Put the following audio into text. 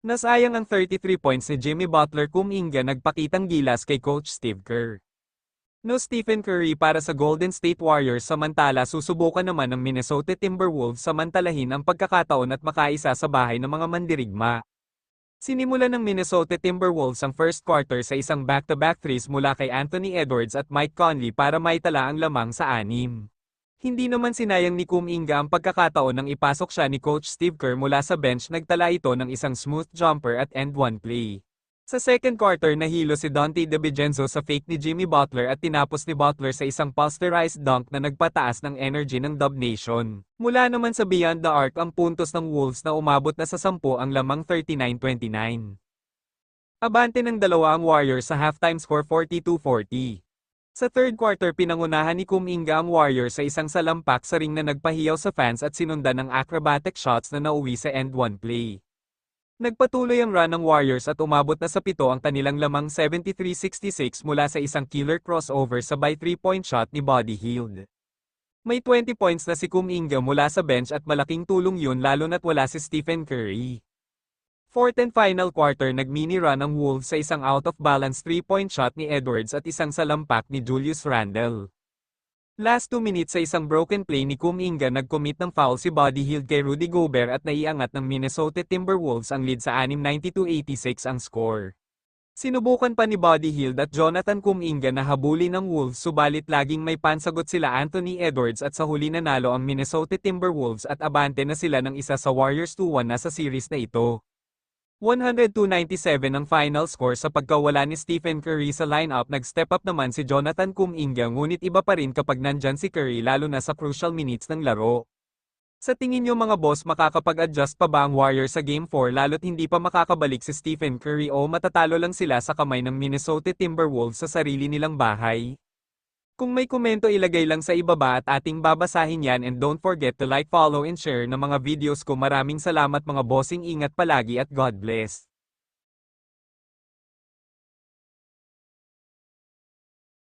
Nasayang ang 33 points ni Jimmy Butler Kuminga nagpakitang gilas kay Coach Steve Kerr. No Stephen Curry para sa Golden State Warriors samantala susubukan naman ng Minnesota Timberwolves samantalahin ang pagkakataon at makaisa sa bahay ng mga mandirigma. Sinimulan ng Minnesota Timberwolves ang first quarter sa isang back-to-back threes mula kay Anthony Edwards at Mike Conley para maitala ang lamang sa 6. Hindi naman sinayang ni Kuminga ang pagkakataon nang ipasok siya ni Coach Steve Kerr mula sa bench nagtala ito ng isang smooth jumper at end-one play. Sa second quarter nahilo si Donte DiVincenzo sa fake ni Jimmy Butler at tinapos ni Butler sa isang posterized dunk na nagpataas ng energy ng Dub Nation. Mula naman sa beyond the arc ang puntos ng Wolves na umabot na sa 10 ang lamang 39-29. Abante ng dalawa ang Warriors sa halftime score 42-40. Sa third quarter pinangunahan ni Kuminga ang Warriors sa isang salampak sa ring na nagpahiyaw sa fans at sinundan ng acrobatic shots na nauwi sa end-one play. Nagpatuloy ang run ng Warriors at umabot na sa 7 ang kanilang lamang 73-66 mula sa isang killer crossover sabay 3-point shot ni Buddy Hield. May 20 points na si Kuminga mula sa bench at malaking tulong yun lalo na't wala si Stephen Curry. Fourth and final quarter nag-mini run ang Wolves sa isang out-of-balance 3-point shot ni Edwards at isang salampak ni Julius Randle. Last 2 minutes sa isang broken play ni Kuminga nag-commit ng foul si Buddy Hield kay Rudy Gobert at naiangat ng Minnesota Timberwolves ang lead sa 6-92-86 ang score. Sinubukan pa ni Buddy Hield at Jonathan Kuminga na habulin ng Wolves subalit laging may pansagot sila Anthony Edwards at sa huli nanalo ang Minnesota Timberwolves at abante na sila ng isa sa Warriors 2-1 na sa series na ito. 102-97 ang final score sa pagkawala ni Stephen Curry sa lineup. Nag-step up naman si Jonathan Kuminga ngunit iba pa rin kapag nandyan si Curry lalo na sa crucial minutes ng laro. Sa tingin nyo mga boss makakapag-adjust pa ba ang Warriors sa Game 4 lalo't hindi pa makakabalik si Stephen Curry o matatalo lang sila sa kamay ng Minnesota Timberwolves sa sarili nilang bahay? Kung may komento ilagay lang sa ibaba at ating babasahin yan and don't forget to like, follow and share ng mga videos ko. Maraming salamat mga bossing, ingat palagi at God bless.